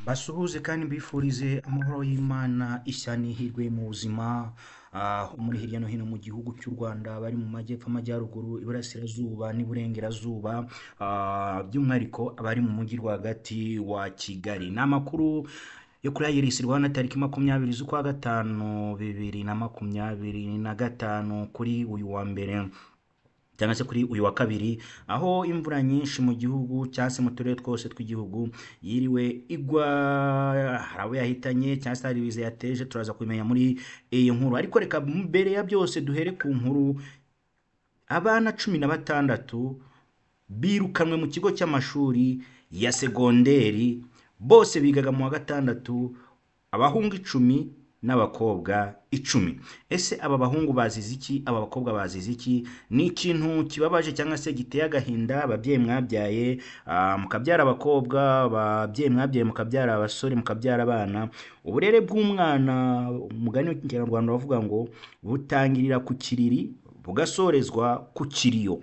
Basuhuze kandi mbifurize amahoro y'Imana ishya n'ihirwe mu buzima muri hirya no hino mu gihugu cy'u Rwanda, bari mu majyepfo, amajyaruguru, iburasirazuba n'iburengerazuba, by'umwihariko abari mu mujyi rwagati wa Kigali. Ni amakuru yo kuri Iris Rwanda tariki 20 z'ukwa gatanu 2025 kuri uyu wa mbere cyangwa se kuri uyu wa kabiri, aho imvura nyinshi mu gihugu cyangwa se mu turere twose tw'igihugu yiriwe igwa, hari abo yahitanye cyangwa se hari ibiza yateje, turaza kubimenya muri iyi nkuru. Ariko reka mbere ya byose duhere ku nkuru. Abana 16 birukanwe mu kigo cy'amashuri ya segonderi, bose bigaga mu wa gatandatu, abahungu 10 n'abakobwa 10. Ese aba bahungu bazize iki, aba bakobwa bazize iki? Ni ikintu kibabaje cyangwa se giteye agahinda. Ababyeyi mwabyaye, mukabyara abakobwa, ababyeyi mwabyaye mukabyara abasore, mukabyara abana. Uburere bw'umwana, umugani w'ikinyarwanda bavuga ngo butangirira ku kiriri bugasorezwa ku kiriyo.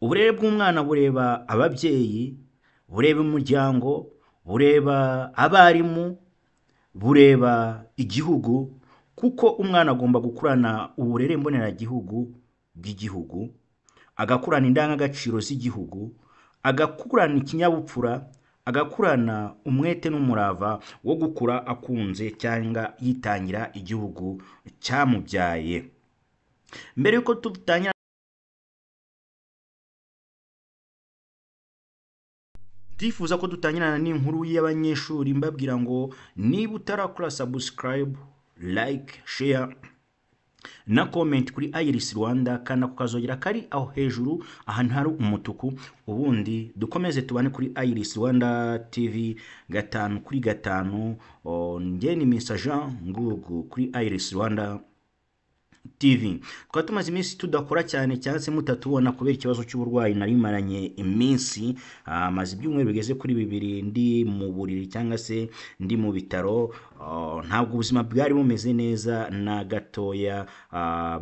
Uburere bw'umwana bureba ababyeyi, bureba umuryango, bureba abarimu, bureba igihugu, kuko umwana agomba gukurana uburere mboneragihugu bw'igihugu, agakurana indangagaciro z'igihugu, agakurana ikinyabupfura, agakurana umwete n'umurava wo gukura akunze cyangwa yitangira igihugu cyamubyaye. Mbere yuko tutangira, ndifuza ko dutangirana n'inkuru y'abanyeshuri, mbabwira ngo niba utarakora subscribe, like, share na comment kuri Iris Rwanda, kandi kukazogera kari aho hejuru ahantu hari umutuku, ubundi dukomeze tubane kuri Iris Rwanda TV 5/5. Nge ni Mr. Jean Ngugu kuri Iris Rwanda TV. Kwa tumaze iminsi tudakora cyane cyangwa se mutatubona kubera ikibazo cy'uburwayi narimaranye iminsi, maze ibyumweru bigeze kuri 2 ndi mu buriri cyangwa se ndi mu bitaro. Ntabwo ubuzima bwari bumeze neza na gatoya.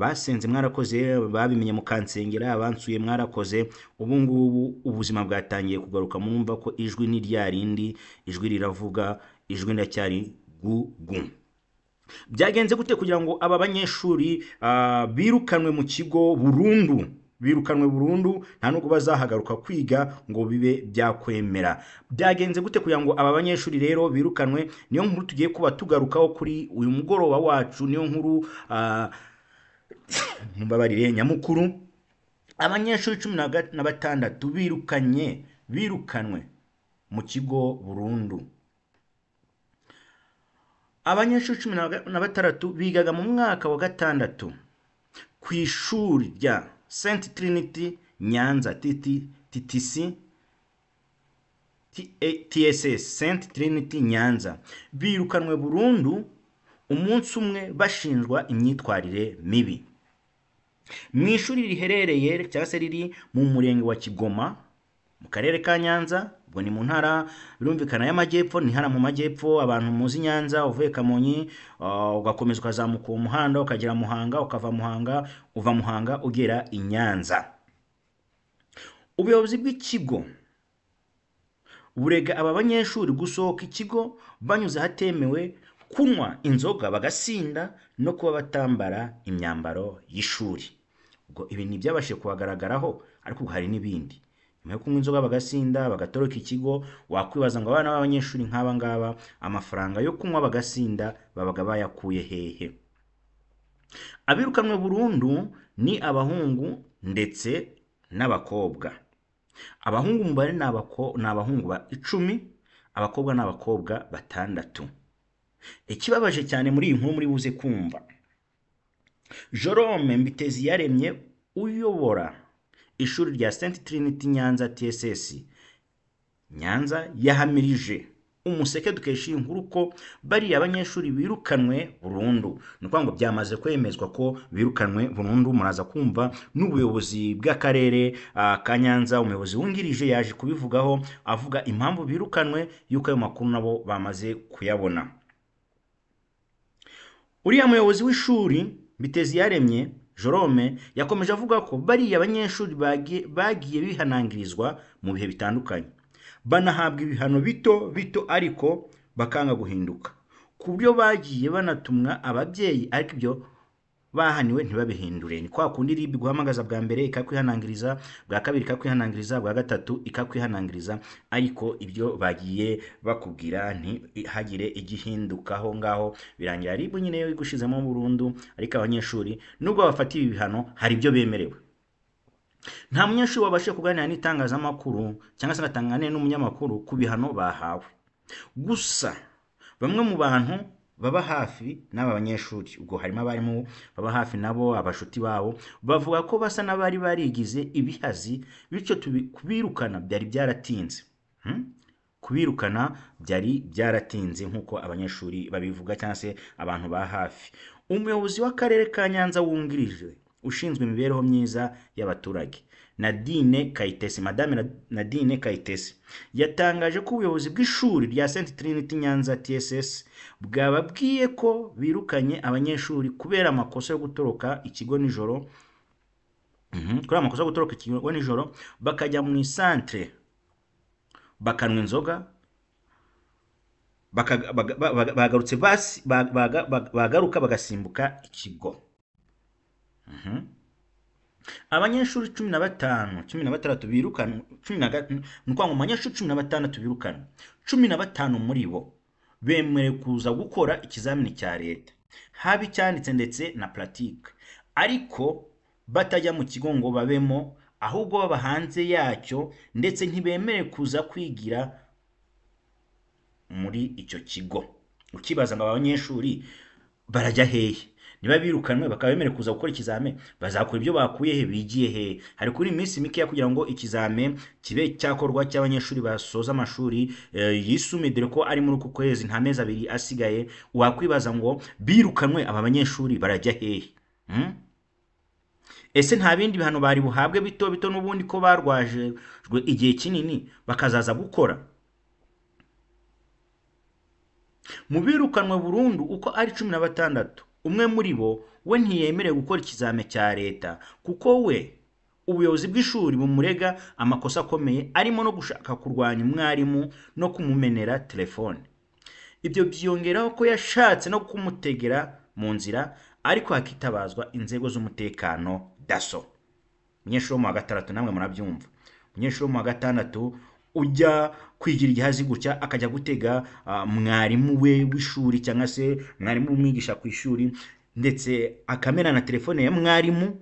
Basenze mwarakoze, babimenye mukansengera, abansuye mwarakoze. Ubu ngubu ubuzima bwatangiye kugaruka, murumva ko ijwi ni ryarindi, ijwi riravuga, ijwi ndacyari gugu. Byagenze gute kugira ngo aba banyeshuri birukanwe mu kigo burundu? Birukanwe burundu, nta nubwo bazahagaruka kwiga ngo bibe byakwemera. Byagenze gute kugira ngo aba banyeshuri rero birukanwe? Niyo nkuru tugiye kuba tugarukaho kuri uyu mugoroba wacu, niyo nkuru mbabarire nyamukuru. Abanyeshuri 16 birukanwe mu kigo burundu. Abanyeshuri 16 bigaga mu mwaka wa gatandatu ku ishuri rya St Trinity Nyanza TSS St Trinity Nyanza. Birukanwe burundu umunsi umwe bashinjwa imyitwarire mibi. Mu ishuri riherereye cyangwa se riri mu murenge wa Kigoma mu karere ka Nyanza, ubwo ni mu ntara birumvikana y'amajyepfo, ni hara mu majyepfo. Abantu muzi Nyanza, uvuye Kamonyi ugakomeza ukazamuka umuhanda ukagera Muhanga, ukava Muhanga, uva Muhanga ugera i Nyanza. Ubuyobozi bw'ikigo burega aba banyeshuri gusohoka ikigo banyuze hatemewe, kunywa inzoga bagasinda, no kuba batambara imyambaro y'ishuri. Ubwo ibi ni byabashije kubagaragaraho, ariko hari n'ibindi. Nyuma yo kunywa inzoga bagasinda, bagatoroka ikigo, wakwibaza ngo abana b'abanyeshuri nk'aba ngaba amafaranga yo kunywa bagasinda babaga bayakuye hehe? Abirukanwe burundu ni abahungu ndetse n'abakobwa. Abahungu umubare ni abahungu 10, abakobwa n'abakobwa 6. Ikibabaje cyane muri iyi nkuru muri buze kumva, Jerome Mbiteziyaremye uyobora ishuri rya St Trinity Nyanza TSS Nyanza yahamirije Umuseke dukesha inkuru ko bari abanyeshuri birukanwe burundu. Nuko ngo byamaze kwemezwa ko birukanwe burundu. Muraza kumva n'ubuyobozi bw'akarere ka Nyanza, umuyobozi wungirije yaje kubivugaho avuga impamvu birukanwe, yuko ayo makuru nabo bamaze kuyabona. Uriya muyobozi w'ishuri Mbiteziyaremye Jerome yakomeje avuga ko bari abanyeshuri bagiye bihanangirizwa mu bihe bitandukanye. banahabwa ibihano bito bito ariko bakanga guhinduka, ku buryo bagiye banatumwa ababyeyi ariko ibyo bahaniwe ntibabihindure. Ni kwa kundi RIB guhamagaza bwa mbere ikakwihanangiriza, bwa kabiri ikakwihanangiriza, bwa gatatu ikakwihanangiriza, ariko ibyo bagiye bakubwira ntihagire igihindukaho ngaho, birangira RIB nyine yo igushizemo burundu. Ariko abanyeshuri nubwo bafatiwe ibihano hari ibyo bemerewe. Nta munyeshuri wabashije kuganira n'itangazamakuru cyangwa se agatangane n'umunyamakuru ku bihano bahawe. Gusa bamwe mu bantu baba hafi n'aba banyeshuri, ubwo harimo abarimu baba hafi nabo, abashuti babo, bavuga ko basa n'abari barigize ibihazi, bityo kubirukana byari byaratinze. Kubirukana byari byaratinze nk'uko abanyeshuri babivuga cyangwa se abantu ba hafi. Umuyobozi w'akarere ka Nyanza wungirije ushinzwe imibereho myiza y'abaturage, Nadine Kayitesi, Madame Nadine Kayitesi, yatangaje ko ubuyobozi bw'ishuri rya St Trinity Nyanza TSS bwababwiye ko birukanye abanyeshuri kubera amakosa yo gutoroka ikigo nijoro, bakajya mu isantre bakanwa inzoga, bagarutse bagaruka bagasimbuka ikigo. Abanyeshuri 16 birukanwe, nuko mu banyeshuri 16 birukanwe, 15 muri bo bemerewe kuza gukora ikizamini cya leta, haba icyanditse ndetse na pratique, ariko batajya mu kigo ngo babemo, ahubwo baba hanze yacyo, ndetse ntibemerewe kuza kwigira muri icyo kigo. Ukibaza ngo abanyeshuri barajya hehe? Niba birukanwe bakaba bemerewe kuza gukora ikizame, bazakora ibyo bakuye he, bigiye he? Hari kuri iminsi mike kugira ngo ikizame kibe cyakorwa cy'abanyeshuri basoza amashuri yisumbuye, dore ko ari muri uku kwezi nta mezi 2 asigaye. Wakwibaza ngo birukanwe aba banyeshuri barajya hehe? Ese nta bindi bihano bari buhabwe bito bito n'ubundi ko barwajejwe igihe kinini bakazaza gukora? Mu birukanwe burundu uko ari 16, umwe muri bo we ntiyemerewe gukora ikizame cya leta, kuko we ubuyobozi bw'ishuri bumurega amakosa akomeye, arimo no gushaka kurwanya umwarimu no kumumenera telefone. Ibyo byongeraho ko yashatse no kumutegera mu nzira, ariko hakitabazwa inzego z'umutekano DASSO. Umunyeshuri wo mu wa 6 namwe murabyumva, umunyeshuri wo mu wa 6 ujya kwigira igihazi gutya akajya gutega mwarimu we w'ishuri cyangwa se mwarimu umwigisha ku ishuri, ndetse akamena na telefone ya mwarimu.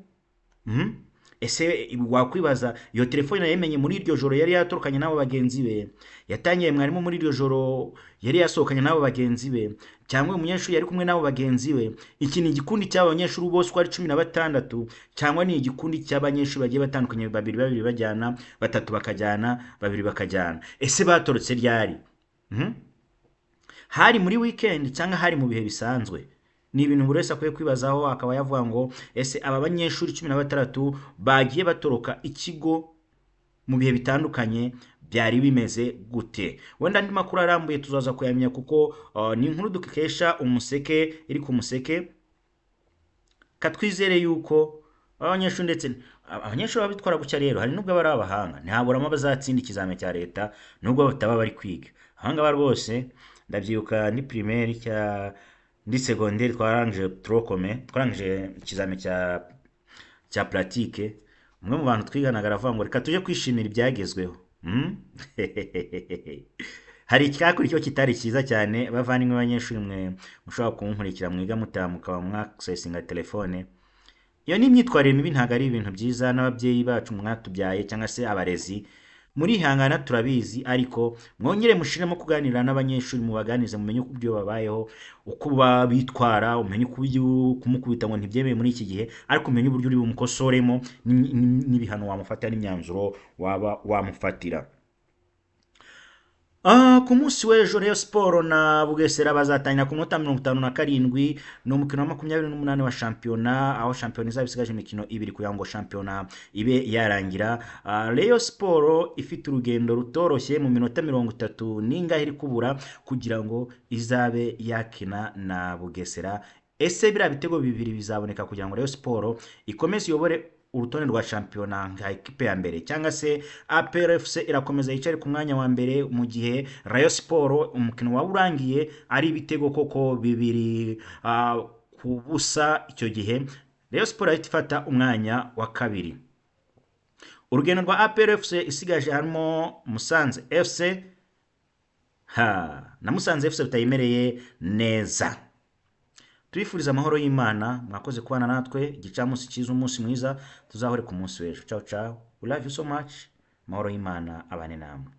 Ese wakwibaza iyo telefone yemenye muri iryo joro yari yatorokanye nabo bagenzi be, yatangiye mwarimu muri iryo joro yari yasohokanye nabo bagenzi be, cyangwa umunyeshuri yari kumwe nabo bagenzi be? Iki ni igikundi cy'abanyeshuri bose uko ari 16, cyangwa ni igikundi cy'abanyeshuri bagiye batandukanye, 2 bajyana, 3 bakajyana, 2 bakajyana? Ese batorotse ryari? Hari muri weekend cyangwa hari mu bihe bisanzwe? Ni ibintu buri wese akwiye kwibazaho, akaba yavuga ngo ese aba banyeshuri 16 bagiye batoroka ikigo mu bihe bitandukanye byari bimeze gute? Wenda andi makuru arambuye tuzaza kuyamenya, kuko ni inkuru dukesha Umuseke, iri ku Museke. Katwizere yuko abanyeshuri ndetse abanyeshuri babitwara gucya rero, hari nubwo bari abahanga, ntaburamo bazatsinda ikizame cya leta nubwo bataba bari kwiga. Ahanga rwose ndabyibuka ni primaire ndi secondaire twarangije twarangije ikizame cya pratique, umwe mu bantu twiganaga aravuga ngo reka tuje kwishimira ibyagezweho. Hari icyakuri cyo kitari cyiza cyane, bavandimwe abanyeshuri mwe mushobora kunkurikira mwiga mutamuka mwaksesinga telefone. Iyo ni imyitwarire mibi, ntago ari ibintu byiza. N'ababyeyi bacu mwatubyaye cyangwa se abarezi, muri hangana turabizi, ariko mwongere mushiremo kuganira n'abanyeshuri, mubaganize, mumenye uko byo babayeho, uko bitwara, umenye kumukubita ngo ntibyemeye muri iki gihe, ariko umenye uburyo uri bumukosoremo n'ibihano wamufatira n'imyanzuro waba wamufatira. Ku munsi w'ejo Rayon Sport na Bugesera bazatangira ku minota 57 no mukino wa 28 wa shampiyona, aho shampiyona izaba isigaje imikino 2 kugira ngo shampiyona ibe yarangira. Rayon Sport ifite urugendo rutoroshye mu minota 30 n'ingahe iri kubura kugira ngo izabe yakina na Bugesera. Ese bira bitego 2 bizaboneka kugira ngo Rayon Sport ikomeze yobore urutonde rwa shampiyona nka ekipe ya mbere, cyangwa se APR FC irakomeza yicare ku mwanya wa mbere, mu gihe Rayon Sport umukino wa urangiye ari ibitego koko bibiri ku busa. Icyo gihe Rayon Sport ahita ifata umwanya wa kabiri. Urugendo rwa APR FC isigaje harimo Musanze FC na Musanze FC bitayimereye neza. Turifuriza amahoro y'Imana, mwakoze kubana natwe, igicamunsi cyiza, umunsi mwiza, tuzahore ku munsi w'ejo. Ciao ciao, we love you so much. Amahoro y'Imana abane namwe.